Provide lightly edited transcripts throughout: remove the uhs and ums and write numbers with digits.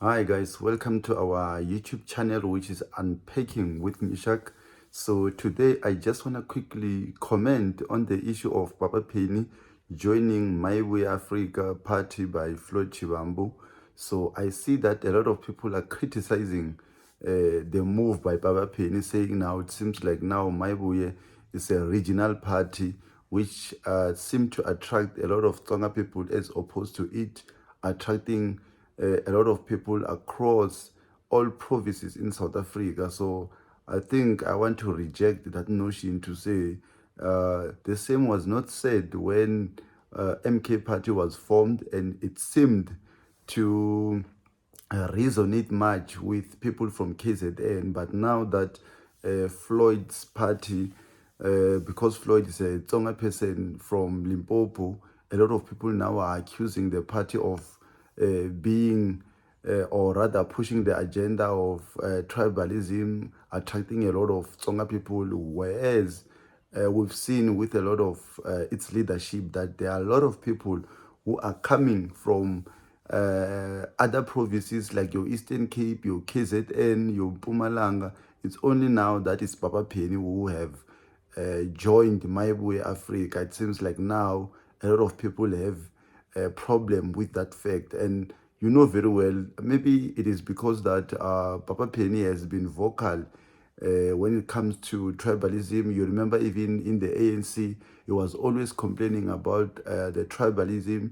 Hi guys, welcome to our YouTube channel, which is Unpacking with Mishak. So today I just want to quickly comment on the issue of Papa Penny joining My Way Africa party by Floyd Shivambu. So I see that a lot of people are criticizing the move by Papa Penny, saying now it seems like now My Way is a regional party which seem to attract a lot of Tsonga people as opposed to it attracting a lot of people across all provinces in South Africa. So I think I want to reject that notion to say the same was not said when MK Party was formed, and it seemed to resonate much with people from KZN. But now that Floyd's party, because Floyd is a Tsonga person from Limpopo, a lot of people now are accusing the party of being, or rather pushing the agenda of tribalism, attracting a lot of Tsonga people, whereas we've seen with a lot of its leadership that there are a lot of people who are coming from other provinces like your Eastern Cape, your KZN, your Mpumalanga. It's only now that it's Papa Penny who have joined My Way Africa. It seems like now a lot of people have a problem with that fact. And you know very well, maybe it is because that Papa Penny has been vocal when it comes to tribalism. You remember even in the ANC, he was always complaining about the tribalism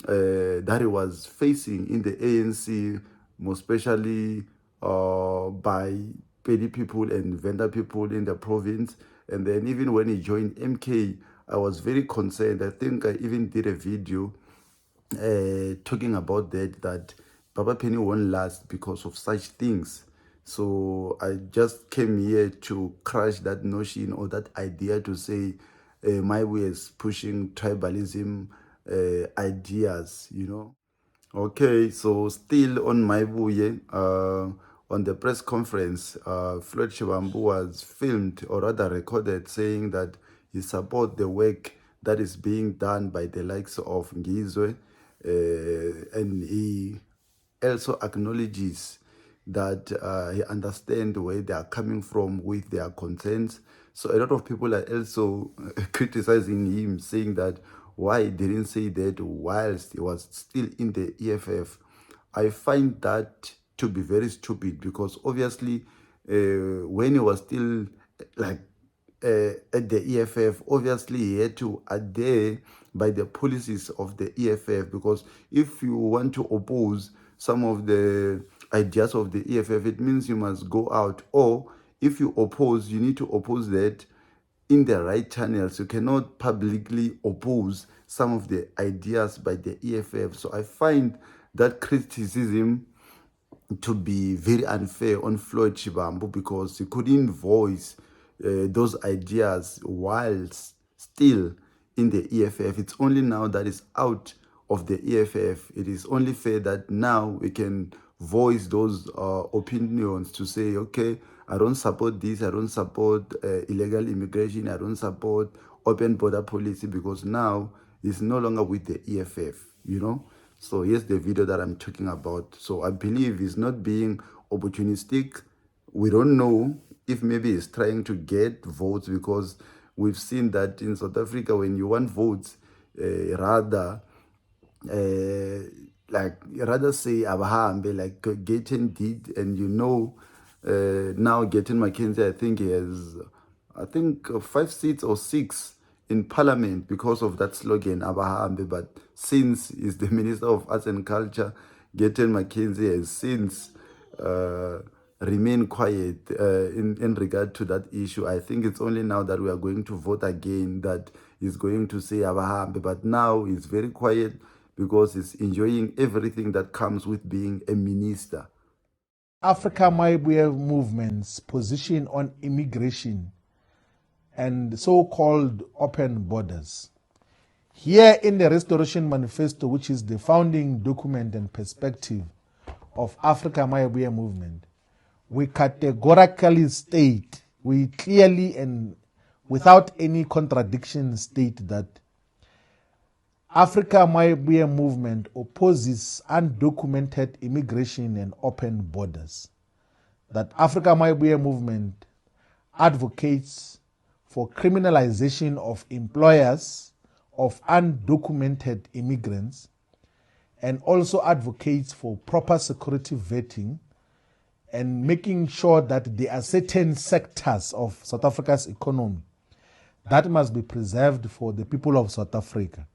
that he was facing in the ANC, most especially by petty people and vendor people in the province. And then even when he joined MK, I was very concerned. I think I even did a video talking about that Papa Penny won't last because of such things. So I just came here to crush that notion or that idea to say My Way is pushing tribalism ideas. Okay, so still on My Way, on the press conference, Floyd Shivambu was filmed or rather recorded saying that he support the work that is being done by the likes of Ngizwe, and he also acknowledges that he understands where they are coming from with their concerns. So a lot of people are also criticizing him, saying that why he didn't say that whilst he was still in the EFF. I find that to be very stupid because obviously when he was still like at the EFF, obviously he had to adhere by the policies of the EFF, because if you want to oppose some of the ideas of the EFF, it means you must go out, or if you oppose, you need to oppose that in the right channels. You cannot publicly oppose some of the ideas by the EFF. So I find that criticism to be very unfair on Floyd Shivambu because he couldn't voice those ideas whilst still in the EFF. It's only now that it's out of the EFF. It is only fair that now we can voice those opinions to say, okay, I don't support this, I don't support illegal immigration, I don't support open border policy, because now it's no longer with the EFF. So here's the video that I'm talking about. So I believe he's not being opportunistic. We don't know if maybe he's trying to get votes, because we've seen that in South Africa, when you want votes, rather say abahambe, like Gayton did. And now Gayton Mackenzie, I think he has 5 seats or 6 in parliament because of that slogan abahambe. But since he's the Minister of Arts and Culture, Gayton Mackenzie has since remain quiet in regard to that issue. I think it's only now that we are going to vote again that he's going to say abahambe. But now he's very quiet because he's enjoying everything that comes with being a minister. Africa Maibuya movement's position on immigration and so-called open borders. Here in the Restoration Manifesto, which is the founding document and perspective of Africa Maibuya movement, we categorically state, we clearly and without any contradiction state that Africa Maibuye movement opposes undocumented immigration and open borders. That Africa Maibuye movement advocates for criminalization of employers of undocumented immigrants and also advocates for proper security vetting and making sure that there are certain sectors of South Africa's economy that must be preserved for the people of South Africa.